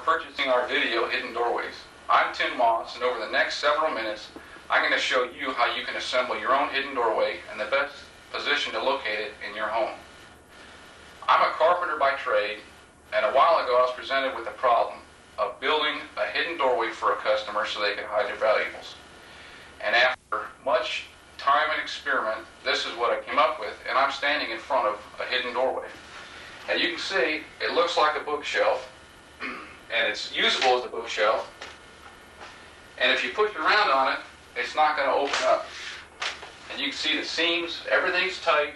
purchasing our video Hidden Doorways. I'm Tim Moss, and over the next several minutes I'm going to show you how you can assemble your own hidden doorway and the best position to locate it in your home. I'm a carpenter by trade, and a while ago I was presented with the problem of building a hidden doorway for a customer so they could hide their valuables. And after much time and experiment, this is what I came up with, and I'm standing in front of a hidden doorway. And you can see it looks like a bookshelf, and it's usable as a bookshelf. And if you push around on it, it's not going to open up. And you can see the seams, everything's tight.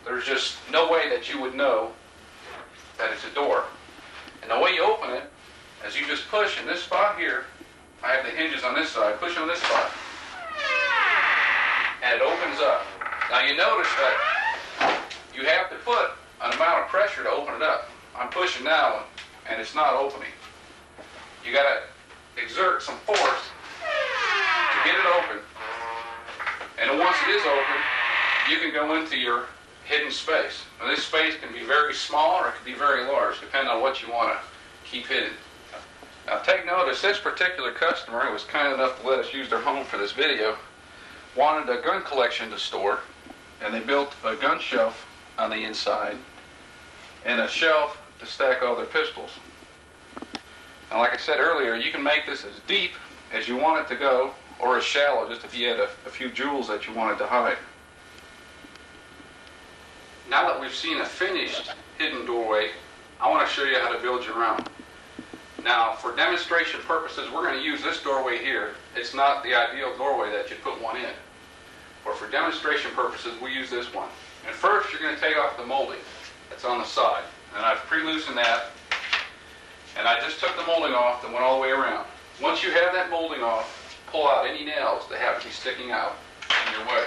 There's just no way that you would know that it's a door. And the way you open it is you just push in this spot here. I have the hinges on this side. Push on this spot. And it opens up. Now you notice that you have to put an amount of pressure to open it up. I'm pushing now and it's not opening. You got to exert some force to get it open. And then once it is open, you can go into your hidden space. Now this space can be very small or it can be very large, depending on what you want to keep hidden. Now take notice, this particular customer, who was kind enough to let us use their home for this video, wanted a gun collection to store, and they built a gun shelf on the inside and a shelf to stack all their pistols. Now like I said earlier, you can make this as deep as you want it to go, or as shallow, just if you had a few jewels that you wanted to hide. Now that we've seen a finished hidden doorway, I want to show you how to build your own. Now, for demonstration purposes, we're going to use this doorway here. It's not the ideal doorway that you put one in. But for demonstration purposes, we use this one. And first, you're going to take off the molding that's on the side. And I've pre-loosened that. And I just took the molding off and went all the way around. Once you have that molding off, pull out any nails that have to be sticking out in your way.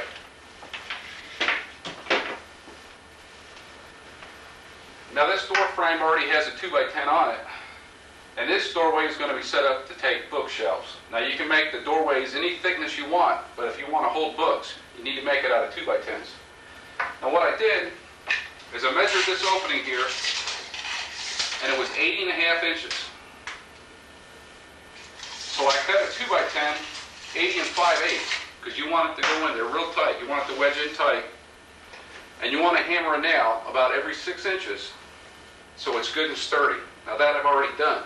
Now this door frame already has a 2x10 on it, and this doorway is going to be set up to take bookshelves. Now you can make the doorways any thickness you want, but if you want to hold books, you need to make it out of 2x10s. Now what I did is I measured this opening here, and it was 80.5 inches. So I cut a 2x10, 80 5/8, because you want it to go in there real tight. You want it to wedge in tight. And you want to hammer a nail about every 6 inches so it's good and sturdy. Now that I've already done.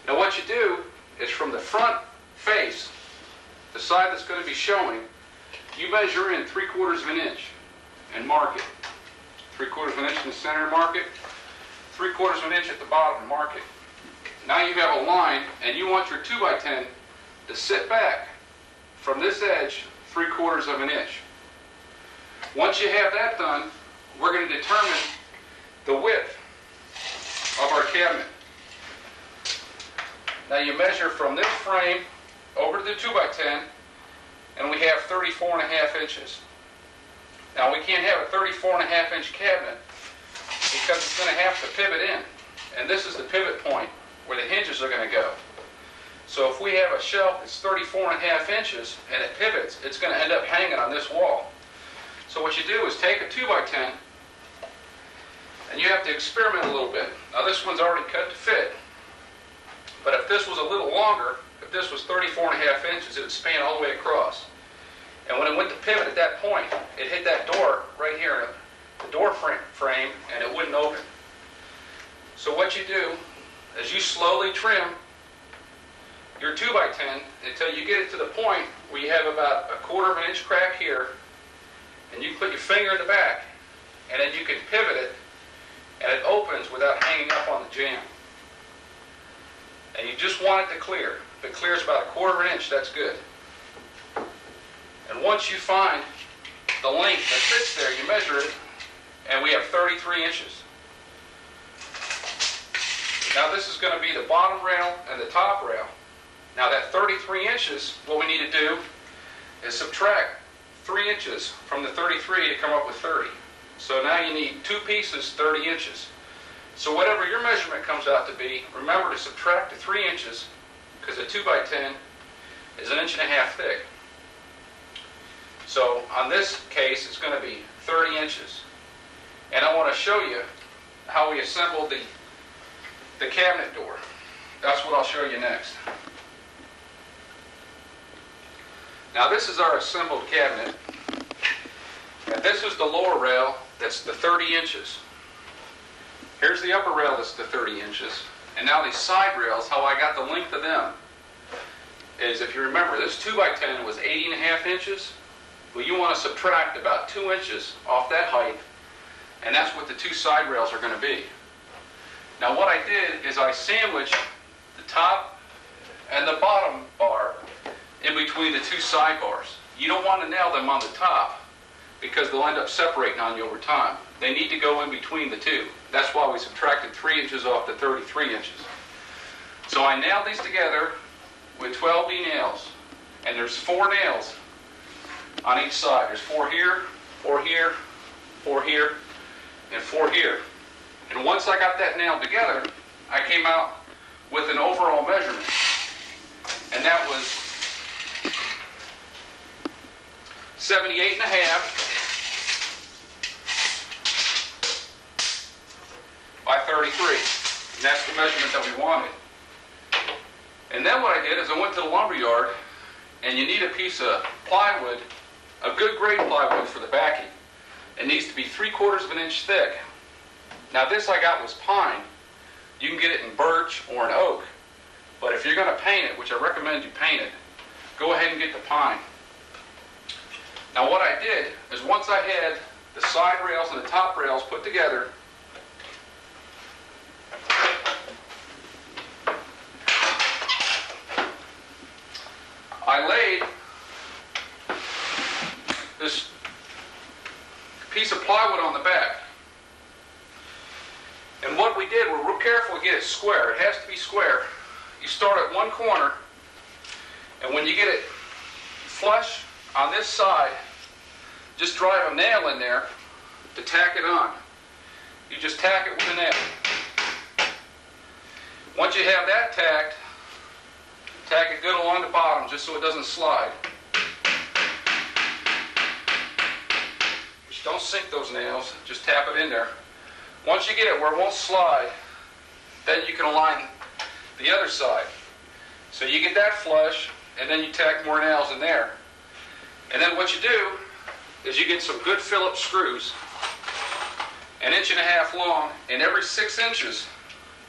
Now what you do is from the front face, the side that's going to be showing, you measure in 3/4 of an inch and mark it. 3/4 of an inch in the center, mark it. 3/4 of an inch at the bottom, mark it. Now you have a line, and you want your 2x10 to sit back from this edge 3/4 of an inch. Once you have that done, we're going to determine the width of our cabinet. Now you measure from this frame over to the 2x10, and we have 34.5 inches. Now we can't have a 34.5 inch cabinet because it's going to have to pivot in. And this is the pivot point where the hinges are going to go. So if we have a shelf that's 34.5 inches and it pivots, it's going to end up hanging on this wall. So what you do is take a 2x10, and you have to experiment a little bit. Now this one's already cut to fit, but if this was a little longer, if this was 34.5 inches, it would span all the way across. And when it went to pivot at that point, it hit that door right here, the door frame, and it wouldn't open. So what you do is you slowly trim your 2x10 until you get it to the point where you have about 1/4 of an inch crack here, and you put your finger in the back, and then you can pivot it, and it opens without hanging up on the jamb. And you just want it to clear. If it clears about 1/4 of an inch, that's good. And once you find the length that fits there, you measure it, and we have 33 inches. Now this is going to be the bottom rail and the top rail. Now that 33 inches, what we need to do is subtract 3 inches from the 33 to come up with 30. So now you need 2 pieces, 30 inches. So whatever your measurement comes out to be, remember to subtract the 3 inches, because a 2x10 is 1.5 inches thick. So on this case, it's going to be 30 inches. And I want to show you how we assembled the the cabinet door. That's what I'll show you next. Now this is our assembled cabinet. And this is the lower rail, that's the 30 inches. Here's the upper rail that's the 30 inches. And now these side rails, how I got the length of them, is if you remember, this 2x10 was 80.5 inches. Well, you want to subtract about 2 inches off that height, and that's what the two side rails are going to be. Now what I did is I sandwiched the top and the bottom bar in between the two side bars. You don't want to nail them on the top because they'll end up separating on you over time. They need to go in between the two. That's why we subtracted 3 inches off the 33 inches. So I nailed these together with 12B nails, and there's 4 nails on each side. There's 4 here, 4 here, 4 here, and 4 here. And once I got that nailed together, I came out with an overall measurement, and that was 78.5 by 33. And that's the measurement that we wanted. And then what I did is I went to the lumber yard, and you need a piece of plywood, a good grade plywood for the backing. It needs to be 3/4 of an inch thick. Now this I got was pine. You can get it in birch or in oak. But if you're going to paint it, which I recommend you paint it, go ahead and get the pine. Now what I did is once I had the side rails and the top rails put together, I laid this piece of plywood on the back. And what we did, we're real careful to get it square. It has to be square. You start at one corner, and when you get it flush on this side, just drive a nail in there to tack it on. You just tack it with a nail. Once you have that tacked, tack it good along the bottom just so it doesn't slide. Just don't sink those nails, just tap it in there. Once you get it where it won't slide, then you can align the other side. So you get that flush, and then you tack more nails in there. And then what you do is you get some good Phillips screws, 1.5 inches long, and every 6 inches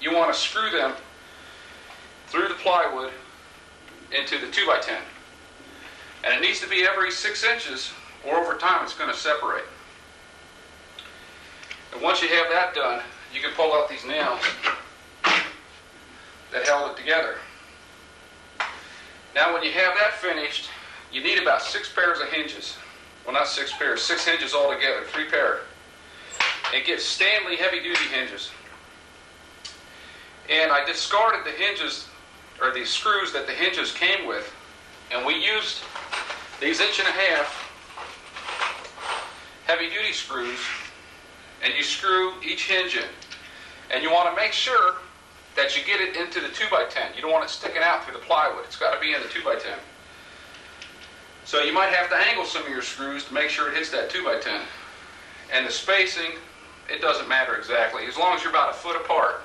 you want to screw them through the plywood into the 2x10. And it needs to be every 6 inches, or over time it's going to separate. And once you have that done, you can pull out these nails that held it together. Now when you have that finished, you need about 6 pairs of hinges. Well, not 6 pairs, 6 hinges altogether, 3 pair. And get Stanley heavy-duty hinges. And I discarded the hinges, or the screws that the hinges came with, and we used these 1.5 inch heavy-duty screws, and you screw each hinge in. And you want to make sure that you get it into the 2x10. You don't want it sticking out through the plywood. It's got to be in the 2x10. So you might have to angle some of your screws to make sure it hits that 2x10. And the spacing, it doesn't matter exactly. As long as you're about 1 foot apart,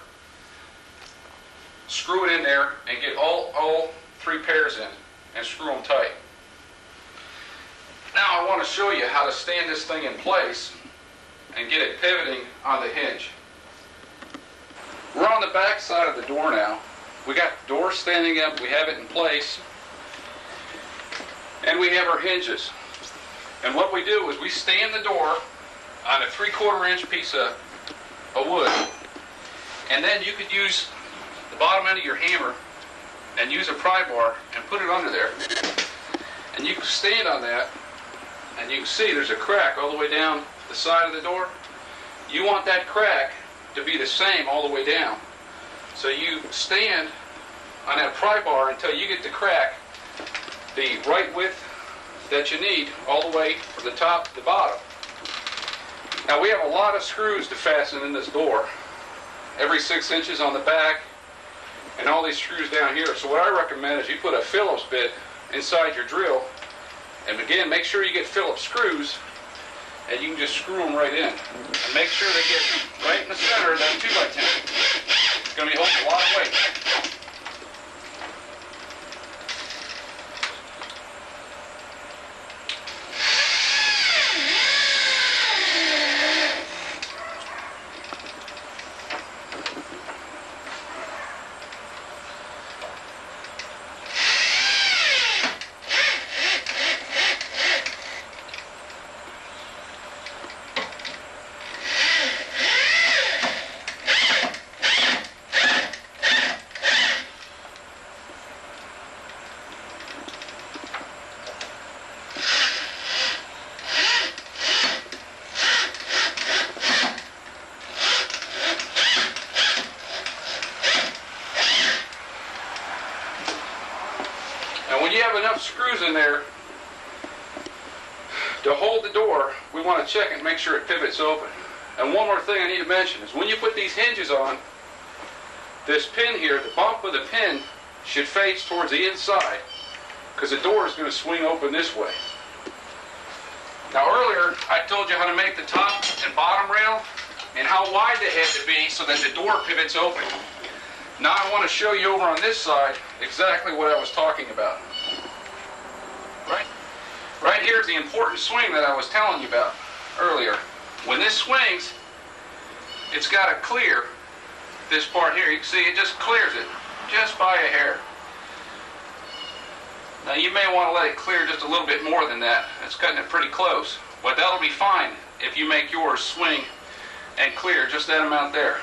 screw it in there and get all 3 pairs in and screw them tight. Now I want to show you how to stand this thing in place and get it pivoting on the hinge. We're on the back side of the door now. We got the door standing up, we have it in place, and we have our hinges. And what we do is we stand the door on a 3/4 inch piece of wood, and then you could use the bottom end of your hammer and use a pry bar and put it under there. And you can stand on that, and you can see there's a crack all the way down the side of the door. You want that crack to be the same all the way down. So you stand on that pry bar until you get the crack the right width that you need all the way from the top to the bottom. Now we have a lot of screws to fasten in this door. Every 6 inches on the back and all these screws down here. So what I recommend is you put a Phillips bit inside your drill, and again, make sure you get Phillips screws, and you can just screw them right in. And make sure they get right in the center of that 2x10. It's going to be holding a lot of weight. Now when you have enough screws in there to hold the door, we want to check and make sure it pivots open. And one more thing I need to mention is when you put these hinges on, this pin here, the bump of the pin should face towards the inside because the door is going to swing open this way. Now earlier I told you how to make the top and bottom rail and how wide they have to be so that the door pivots open. Now I want to show you over on this side exactly what I was talking about. Right here is the important swing that I was telling you about earlier. When this swings, it's got to clear this part here. You can see it just clears it, just by a hair. Now you may want to let it clear just a little bit more than that. It's cutting it pretty close. But that'll be fine if you make yours swing and clear just that amount there.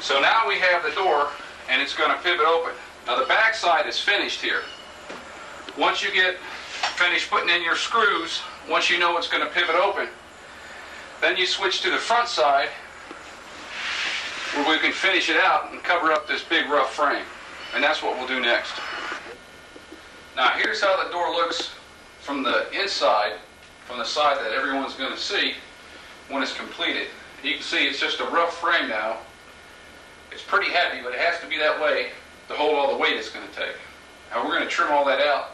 So now we have the door and it's going to pivot open. Now the back side is finished here. Once you get finished putting in your screws, once you know it's going to pivot open, then you switch to the front side where we can finish it out and cover up this big rough frame. And that's what we'll do next. Now here's how the door looks from the inside, from the side that everyone's going to see when it's completed. You can see it's just a rough frame now. It's pretty heavy, but it has to be that way to hold all the weight it's going to take. Now we're going to trim all that out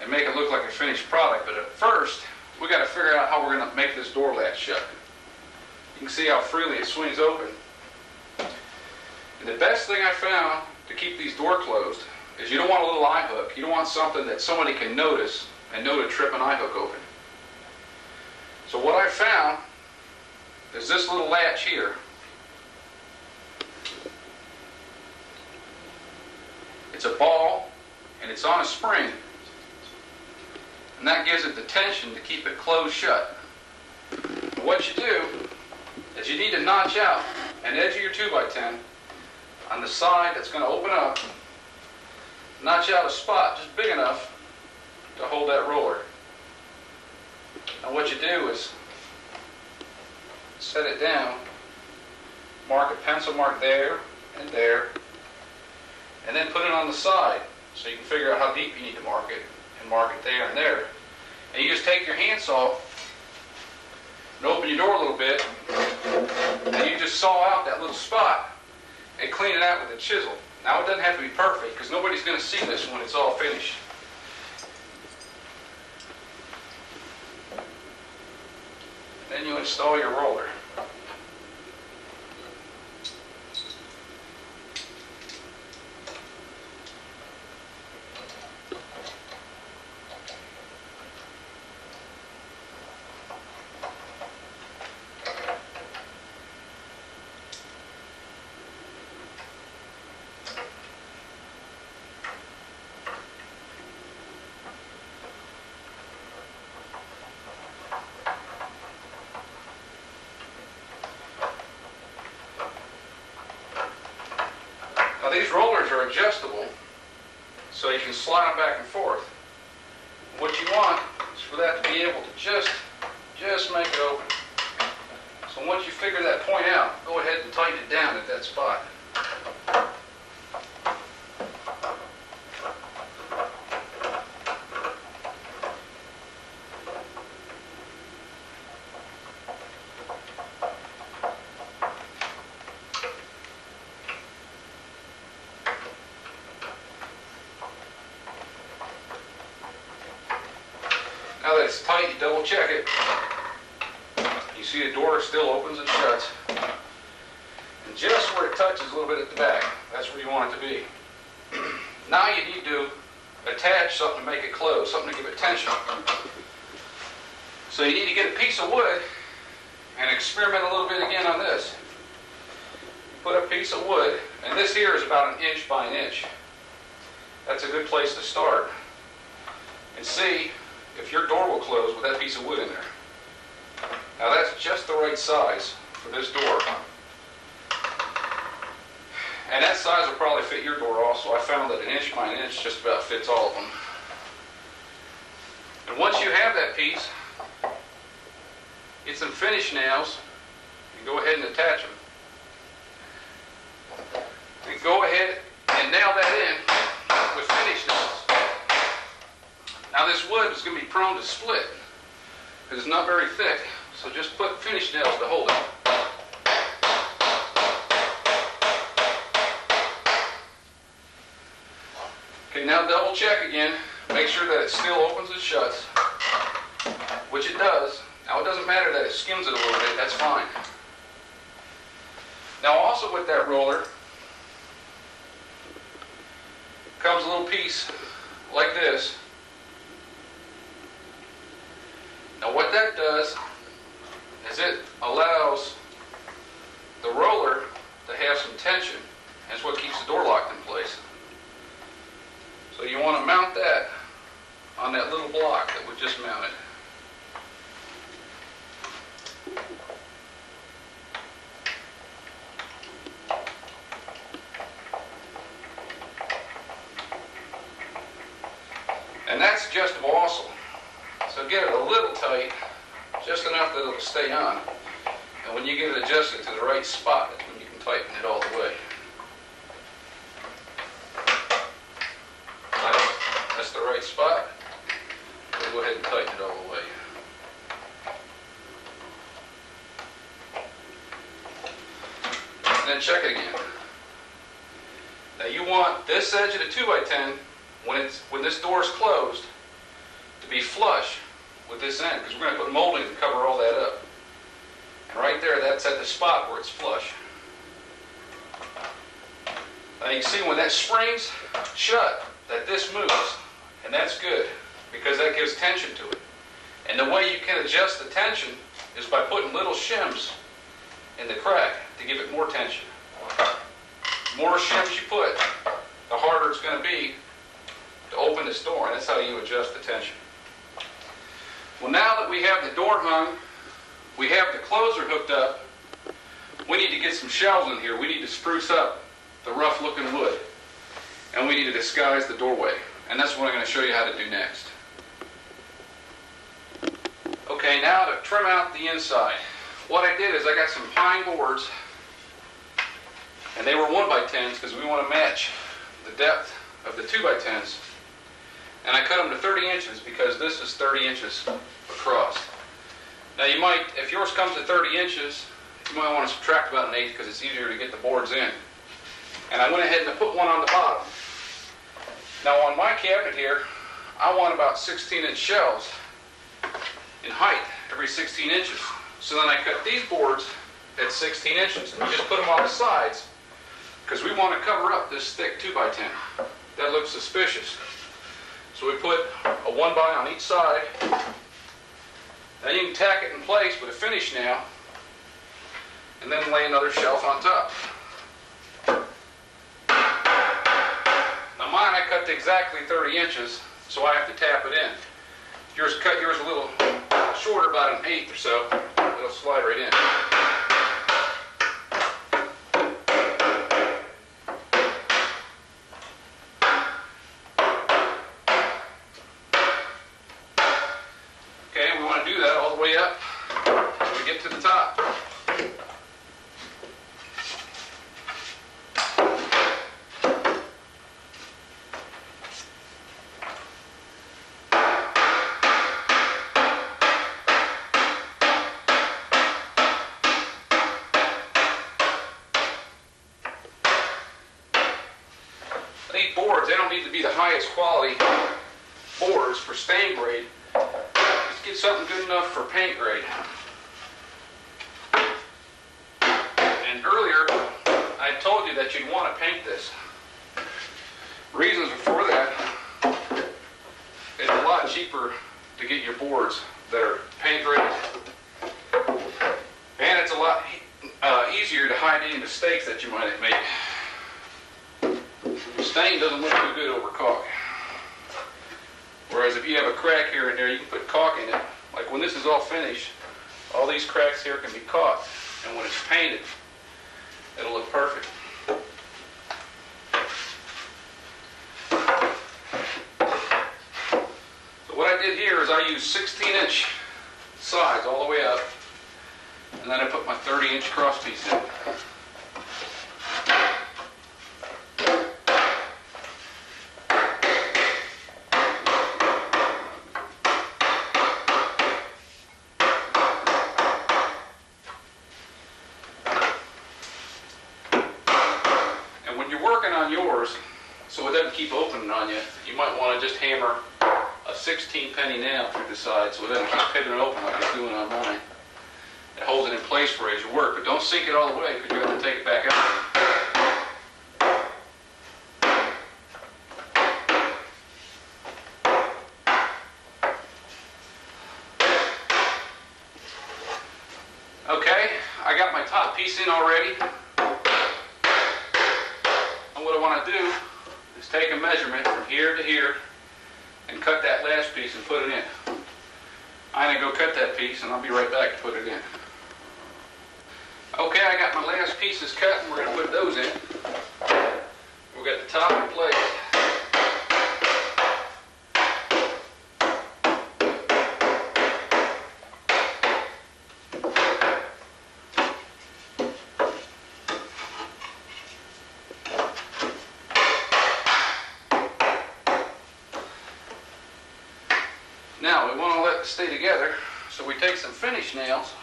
and make it look like a finished product, but at first we got to figure out how we're going to make this door latch shut. You can see how freely it swings open. And the best thing I found to keep these doors closed is you don't want a little eye hook. You don't want something that somebody can notice and know to trip an eye hook open. So what I found is this little latch here. It's a ball and it's on a spring. And that gives it the tension to keep it closed shut. And what you do is you need to notch out an edge of your 2x10 on the side that's going to open up. Notch out a spot just big enough to hold that roller. And what you do is set it down, mark a pencil mark there and there, and then put it on the side so you can figure out how deep you need to mark it, and mark it there and there. And you just take your handsaw and open your door a little bit, and you just saw out that little spot and clean it out with a chisel. Now it doesn't have to be perfect because nobody's going to see this when it's all finished. Then you install your roller. Now these rollers are adjustable, so you can slide them back and forth. What you want is for that to be able to just make it open. So once you figure that point out, go ahead and tighten it down at that spot. Now that it's tight, you double check it. You see the door still opens and shuts. just where it touches a little bit at the back. That's where you want it to be. Now you need to attach something to make it close, something to give it tension. So you need to get a piece of wood and experiment a little bit again on this. Put a piece of wood, and this here is about 1 inch by 1 inch. That's a good place to start. And see if your door will close with that piece of wood in there. Now that's just the right size for this door. And that size will probably fit your door also. I found that 1 inch by 1 inch just about fits all of them. And once you have that piece, get some finish nails and go ahead and attach them. And go ahead and nail that in with finish nails. Now this wood is going to be prone to split because it's not very thick, so just put finish nails to hold it. Okay, now double check again. Make sure that it still opens and shuts, which it does. Now it doesn't matter that it skims it a little bit, that's fine. Now also with that roller comes a little piece like this. Now what that does is it allows the roller to have some tension. That's what keeps the door locked in place. So you want to mount that on that little block that we just mounted. And that's adjustable also. So get it a little tight, just enough that it'll stay on. And when you get it adjusted to the right spot, that's when you can tighten it all the way. That's the right spot. We'll go ahead and tighten it all the way. And then check it again. Now you want this edge of the 2x10, when this door is closed, to be flush with this end, because we're going to put molding to cover all that up. And right there, that's at the spot where it's flush. Now you can see when that springs shut, that this moves, and that's good, because that gives tension to it. And the way you can adjust the tension is by putting little shims in the crack to give it more tension. The more shims you put, the harder it's going to be to open this door, and that's how you adjust the tension. Well, now that we have the door hung, we have the closer hooked up, we need to get some shelves in here. We need to spruce up the rough looking wood, and we need to disguise the doorway. And that's what I'm going to show you how to do next. Okay, now to trim out the inside. What I did is I got some pine boards, and they were 1x10s because we want to match the depth of the 2x10s. And I cut them to 30 inches because this is 30 inches across. Now you might, if yours comes to 30 inches, you might want to subtract about 1/8 because it's easier to get the boards in. And I went ahead and I put one on the bottom. Now on my cabinet here, I want about 16-inch shelves in height, every 16 inches. So then I cut these boards at 16 inches and just put them on the sides because we want to cover up this thick 2x10. That looks suspicious. So we put a 1x on each side. Then you can tack it in place with a finish nail and then lay another shelf on top. Now mine I cut to exactly 30 inches, so I have to tap it in. If yours cut yours a little shorter, about 1/8 or so, it'll slide right in. Okay, we want to do that all the way up until we get to the top. These boards, they don't need to be the highest quality boards for stain grade. Just get something good enough for paint grade. And earlier, that you'd want to paint this. Reasons for that, it's a lot cheaper to get your boards that are paint ready. And it's a lot easier to hide any mistakes that you might have made. Stain doesn't look too good over caulk. Whereas if you have a crack here and there, you can put caulk in it. Like when this is all finished, all these cracks here can be caught. And when it's painted, it'll look perfect. So what I did here is I used 16-inch sides all the way up. And then I put my 30-inch cross piece in. And when you're working on yours, so it doesn't keep opening on you, you might want to just hammer a 16-penny nail through the side so it doesn't keep pivoting open like it's doing on mine. It holds it in place for you as you work, but don't sink it all the way because you have to take it back out. Okay, I got my top piece in already. And what I want to do is take a measurement from here to here and cut that last piece and put it in. I'm going to go cut that piece and I'll be right back to put it in. Okay, I got my last pieces cut and we're going to put those in. We've got the top in place. Now we want to let it stay together, so we take some finish nails.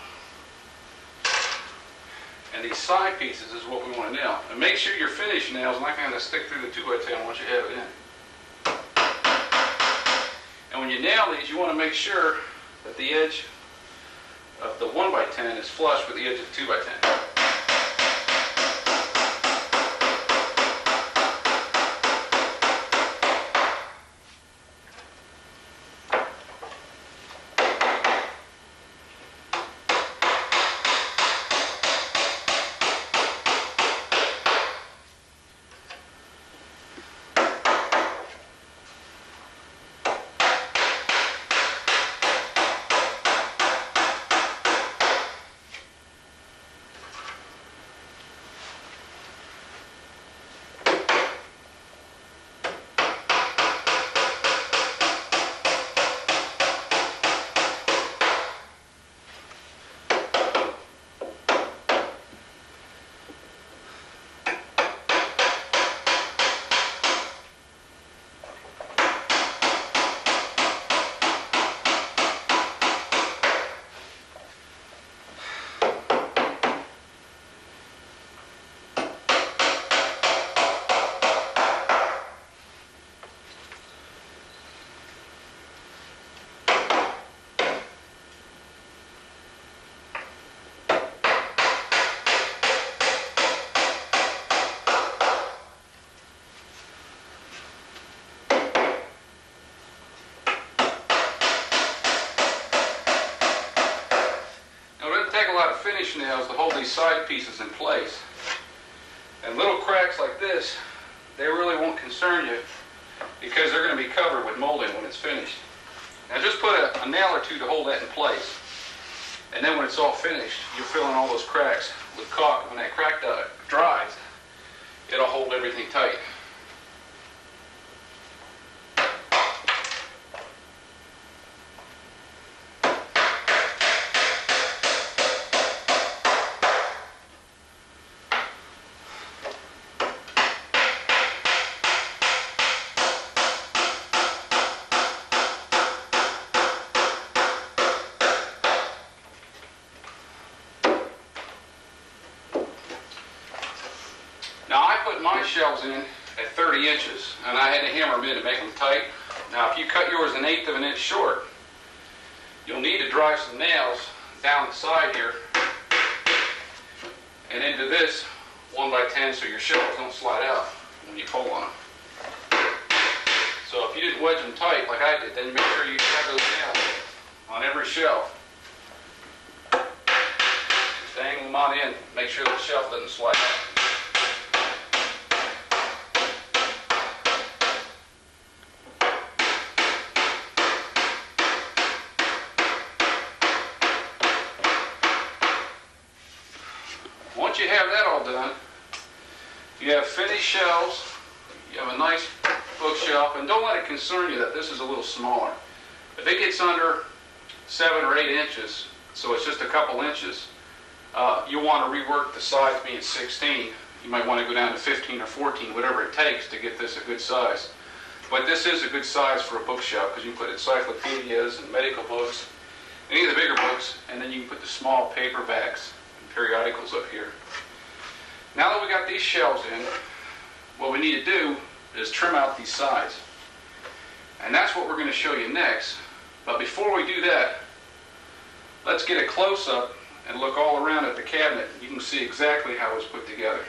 And these side pieces is what we want to nail. And make sure your finish nail is not going to stick through the 2x10 once you have it in. And when you nail these, you want to make sure that the edge of the 1x10 is flush with the edge of the 2x10. Finish nails to hold these side pieces in place. And little cracks like this, they really won't concern you because they're going to be covered with molding when it's finished. Now just put a nail or two to hold that in place. And then when it's all finished, you'll fill in all those cracks with caulk. When that crack dries, it'll hold everything tight. Now I put my shelves in at 30 inches and I had to hammer them in to make them tight. Now if you cut yours 1/8 of an inch short, you'll need to drive some nails down the side here and into this 1x10 so your shelves don't slide out when you pull on them. So if you didn't wedge them tight like I did, then you make sure you have those down on every shelf. Just angle them on in, make sure the shelf doesn't slide out. Once you have that all done, you have finished shelves, you have a nice bookshelf, and don't let it concern you that this is a little smaller. If it gets under 7 or 8 inches, so it's just a couple inches, you want to rework the size being 16. You might want to go down to 15 or 14, whatever it takes to get this a good size. But this is a good size for a bookshelf because you can put encyclopedias and medical books, any of the bigger books, and then you can put the small paperbacks and periodicals up here. Now that we got these shelves in, what we need to do is trim out these sides. And that's what we're going to show you next. But before we do that, let's get a close-up and look all around at the cabinet. You can see exactly how it's put together.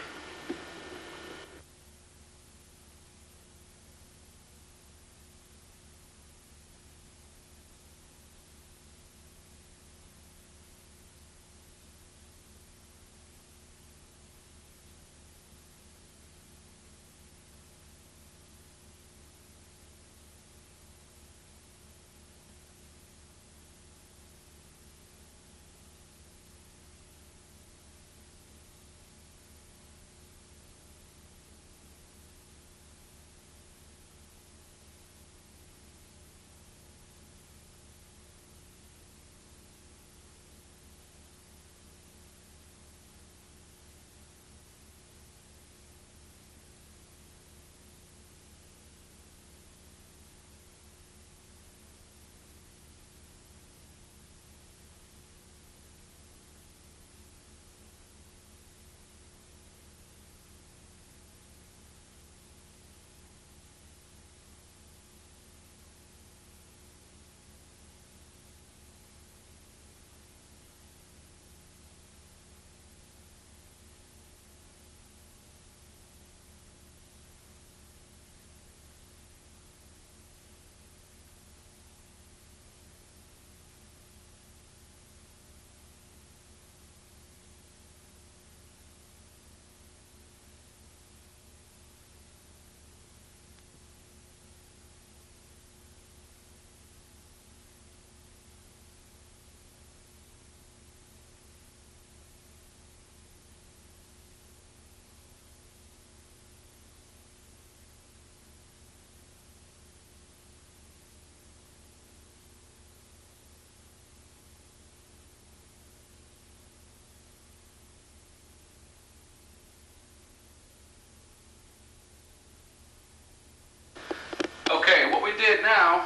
Okay, what we did now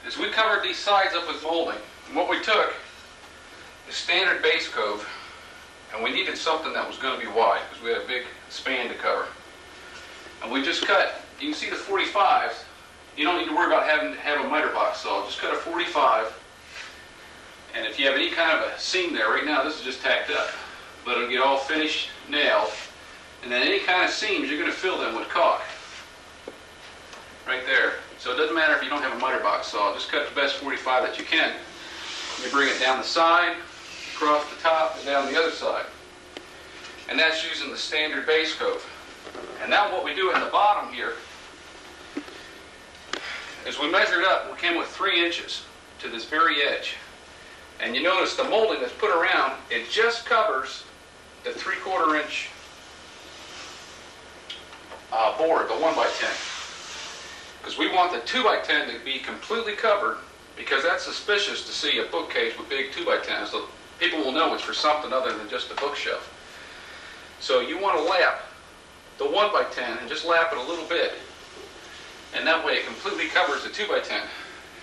is we covered these sides up with molding. And what we took is standard base cove, and we needed something that was going to be wide because we had a big span to cover. And we just cut, you can see the 45s, you don't need to worry about having to have a miter box saw, just cut a 45, and if you have any kind of a seam there, right now this is just tacked up, but it'll get all finished, nailed, and then any kind of seams, you're going to fill them with caulk. Right there. So it doesn't matter if you don't have a miter box saw, just cut the best 45 that you can. You bring it down the side, across the top, and down the other side. And that's using the standard base cove. And now what we do in the bottom here is we measured up, we came with 3 inches to this very edge. And you notice the molding that's put around, it just covers the 3/4 inch board, the 1x10. Because we want the 2x10 to be completely covered, because that's suspicious to see a bookcase with big 2x10s. So people will know it's for something other than just a bookshelf. So you want to lap the 1x10 and just lap it a little bit. And that way it completely covers the 2x10.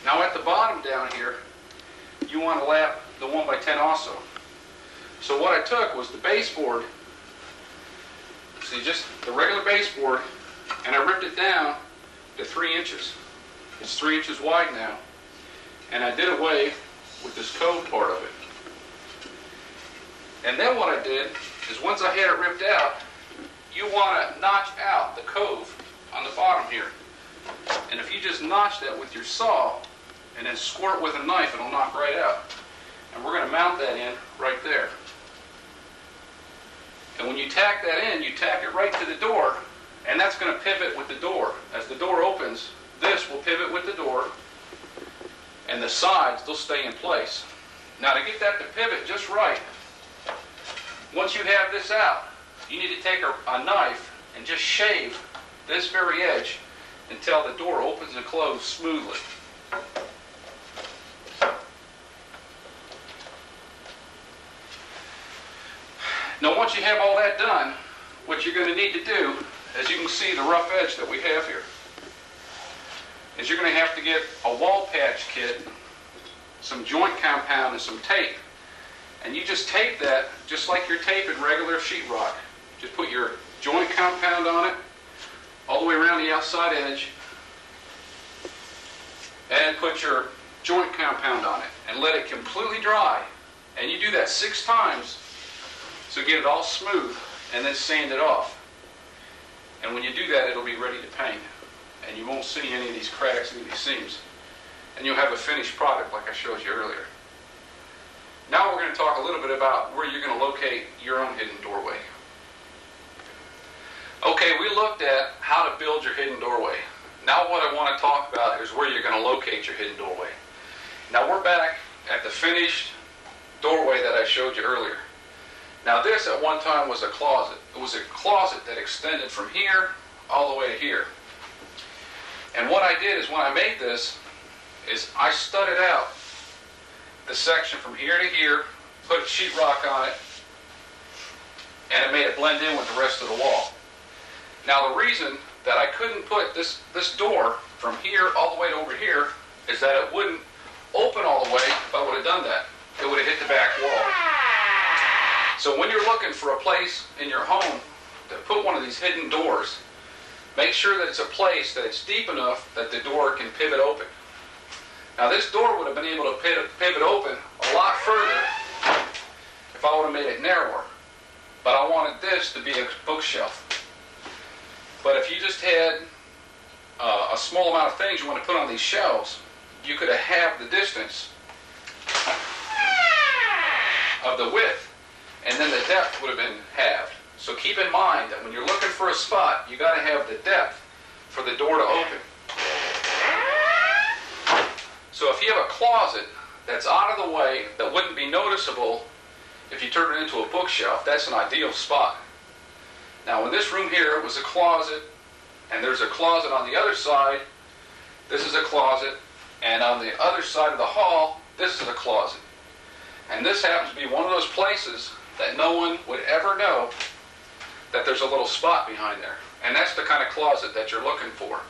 Now at the bottom down here, you want to lap the 1x10 also. So what I took was the baseboard, see, just the regular baseboard, and I ripped it down to 3 inches. It's 3 inches wide now. And I did away with this cove part of it. And then what I did is once I had it ripped out, you want to notch out the cove on the bottom here. And if you just notch that with your saw and then squirt with a knife, it'll knock right out. And we're going to mount that in right there. And when you tack that in, you tack it right to the door, and that's going to pivot with the door. As the door opens, this will pivot with the door, and the sides, they'll stay in place. Now, to get that to pivot just right, once you have this out, you need to take a knife and just shave this very edge until the door opens and closes smoothly. Now, once you have all that done, what you're going to need to do, as you can see the rough edge that we have here, is you're going to have to get a wall patch kit, some joint compound, and some tape. And you just tape that just like you're taping regular sheetrock. Just put your joint compound on it, all the way around the outside edge, and put your joint compound on it, and let it completely dry. And you do that 6 times, so get it all smooth, and then sand it off. And when you do that, it'll be ready to paint. And you won't see any of these cracks, any of these seams. And you'll have a finished product like I showed you earlier. Now we're going to talk a little bit about where you're going to locate your own hidden doorway. Okay, we looked at how to build your hidden doorway. Now what I want to talk about is where you're going to locate your hidden doorway. Now we're back at the finished doorway that I showed you earlier. Now this at one time was a closet. It was a closet that extended from here all the way to here. And what I did is when I made this, is I studded out the section from here to here, put sheetrock on it, and it made it blend in with the rest of the wall. Now the reason that I couldn't put this door from here all the way to over here is that it wouldn't open all the way if I would have done that. It would have hit the back wall. So when you're looking for a place in your home to put one of these hidden doors, make sure that it's a place that it's deep enough that the door can pivot open. Now this door would have been able to pivot open a lot further if I would have made it narrower. But I wanted this to be a bookshelf. But if you just had a small amount of things you want to put on these shelves, you could have halved the distance of the width, and then the depth would have been halved. So keep in mind that when you're looking for a spot, you got to have the depth for the door to open. So if you have a closet that's out of the way, that wouldn't be noticeable if you turn it into a bookshelf, that's an ideal spot. Now in this room here, it was a closet, and there's a closet on the other side. This is a closet, and on the other side of the hall, this is a closet. And this happens to be one of those places that no one would ever know that there's a little spot behind there. And that's the kind of closet that you're looking for.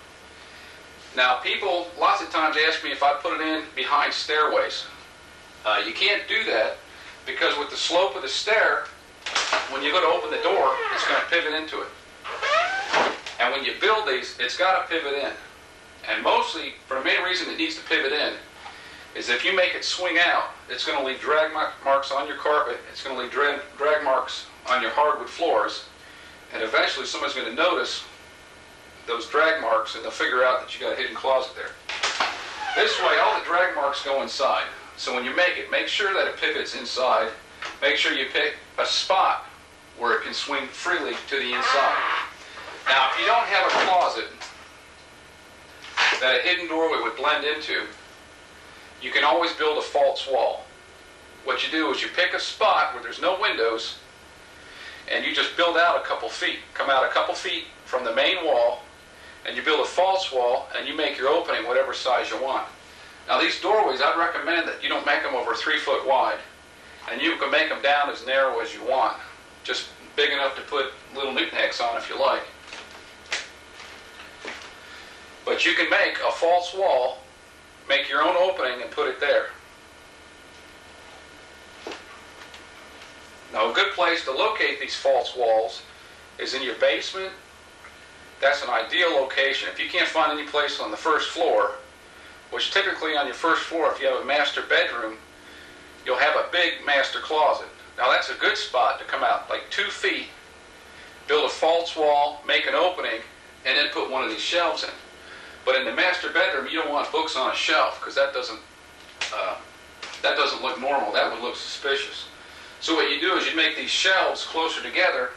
Now people, lots of times ask me if I put it in behind stairways. You can't do that because with the slope of the stair, when you go to open the door, it's going to pivot into it. And when you build these, it's got to pivot in. And mostly, for the main reason it needs to pivot in, is if you make it swing out, it's going to leave drag marks on your carpet, it's going to leave drag marks on your hardwood floors, and eventually somebody's going to notice those drag marks, and they'll figure out that you got a hidden closet there. This way, all the drag marks go inside. So when you make it, make sure that it pivots inside. Make sure you pick a spot where it can swing freely to the inside. Now, if you don't have a closet that a hidden doorway would blend into, you can always build a false wall. What you do is you pick a spot where there's no windows, and you just build out a couple feet. Come out a couple feet from the main wall, and you build a false wall, and you make your opening whatever size you want. Now these doorways, I'd recommend that you don't make them over 3 foot wide, and you can make them down as narrow as you want, just big enough to put little knickknacks on if you like. But you can make a false wall, make your own opening, and put it there. Now a good place to locate these false walls is in your basement. That's an ideal location. If you can't find any place on the first floor, which typically on your first floor, if you have a master bedroom, you'll have a big master closet. Now that's a good spot to come out like 2 feet build a false wall, make an opening, and then put one of these shelves in. But in the master bedroom, you don't want books on a shelf because that doesn't look normal. That would look suspicious. So what you do is you make these shelves closer together.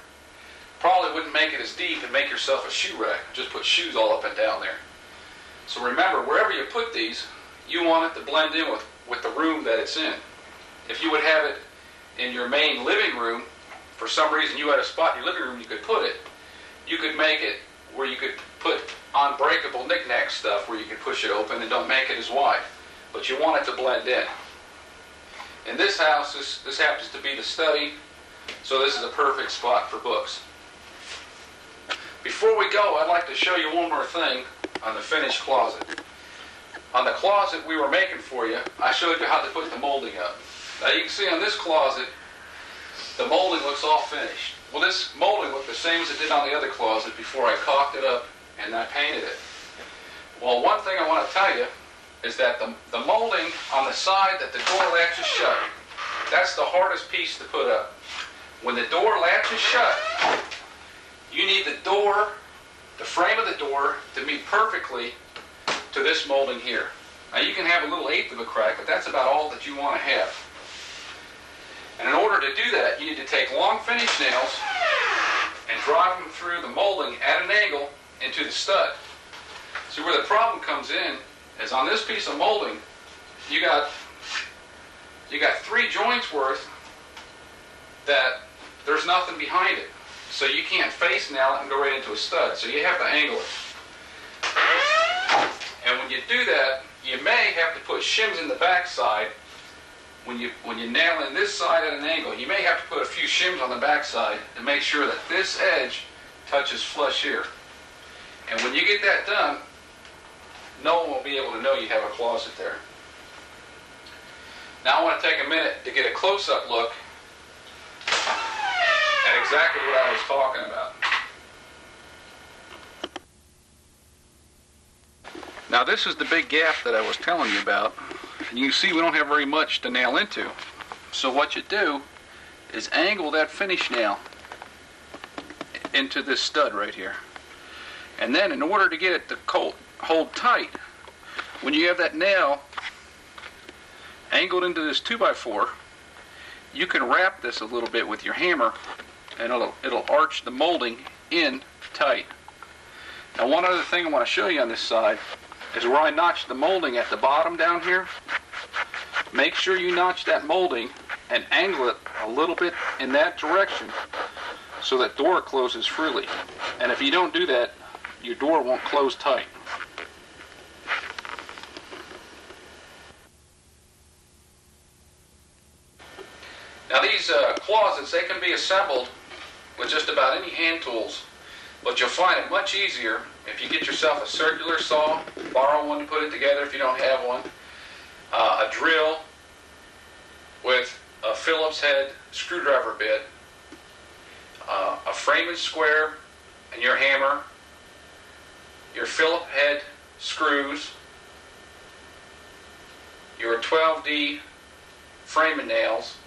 Probably wouldn't make it as deep and make yourself a shoe rack. Just put shoes all up and down there. So remember, wherever you put these, you want it to blend in with the room that it's in. If you would have it in your main living room, for some reason you had a spot in your living room you could put it, you could make it where you could put unbreakable knick-knack stuff where you could push it open and don't make it as wide. But you want it to blend in. In this house, this happens to be the study, so this is a perfect spot for books. Before we go, I'd like to show you one more thing on the finished closet. On the closet we were making for you, I showed you how to put the molding up. Now you can see on this closet, the molding looks all finished. Well, this molding looked the same as it did on the other closet before I caulked it up and I painted it. Well, one thing I want to tell you is that the molding on the side that the door latches shut, that's the hardest piece to put up. When the door latches shut, you need the door, the frame of the door, to meet perfectly to this molding here. Now you can have a little eighth of a crack, but that's about all that you want to have. And in order to do that, you need to take long finish nails and drive them through the molding at an angle into the stud. See, where the problem comes in is on this piece of molding, you got 3 joints worth that there's nothing behind it. So you can't face nail it and go right into a stud. So you have to angle it. And when you do that, you may have to put shims in the back side. When you nail in this side at an angle, you may have to put a few shims on the back side to make sure that this edge touches flush here. And when you get that done, no one will be able to know you have a closet there. Now I want to take a minute to get a close-up look at exactly what I was talking about. Now this is the big gap that I was telling you about. And you can see we don't have very much to nail into. So what you do is angle that finish nail into this stud right here. And then in order to get it to hold tight, when you have that nail angled into this 2x4, you can wrap this a little bit with your hammer and it'll arch the molding in tight. Now one other thing I want to show you on this side is where I notched the molding at the bottom down here. Make sure you notch that molding and angle it a little bit in that direction so that door closes freely. And if you don't do that, your door won't close tight. Now these closets, they can be assembled with just about any hand tools, but you'll find it much easier if you get yourself a circular saw, borrow one to put it together if you don't have one, a drill with a Phillips head screwdriver bit, a frame and square, and your hammer, your Phillips head screws, your 12D frame and nails,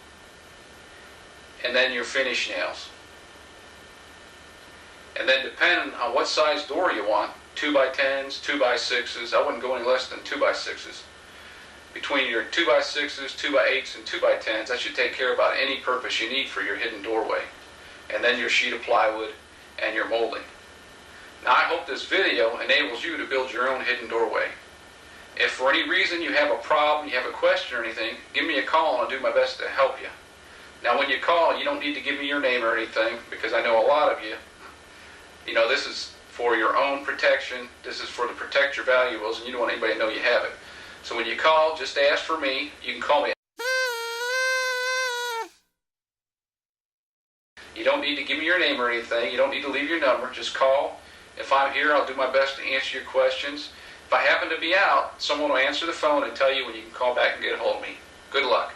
and then your finish nails. And then depending on what size door you want, 2x10s, 2x6s, I wouldn't go any less than 2x6s. Between your 2x6s, 2x8s, and 2x10s, that should take care of about any purpose you need for your hidden doorway. And then your sheet of plywood and your molding. Now I hope this video enables you to build your own hidden doorway. If for any reason you have a problem, you have a question or anything, give me a call and I'll do my best to help you. Now when you call, you don't need to give me your name or anything, because I know a lot of you, this is for your own protection. This is for to protect your valuables, and you don't want anybody to know you have it. So when you call, just ask for me. You can call me. You don't need to give me your name or anything. You don't need to leave your number. Just call. If I'm here, I'll do my best to answer your questions. If I happen to be out, someone will answer the phone and tell you when you can call back and get a hold of me. Good luck.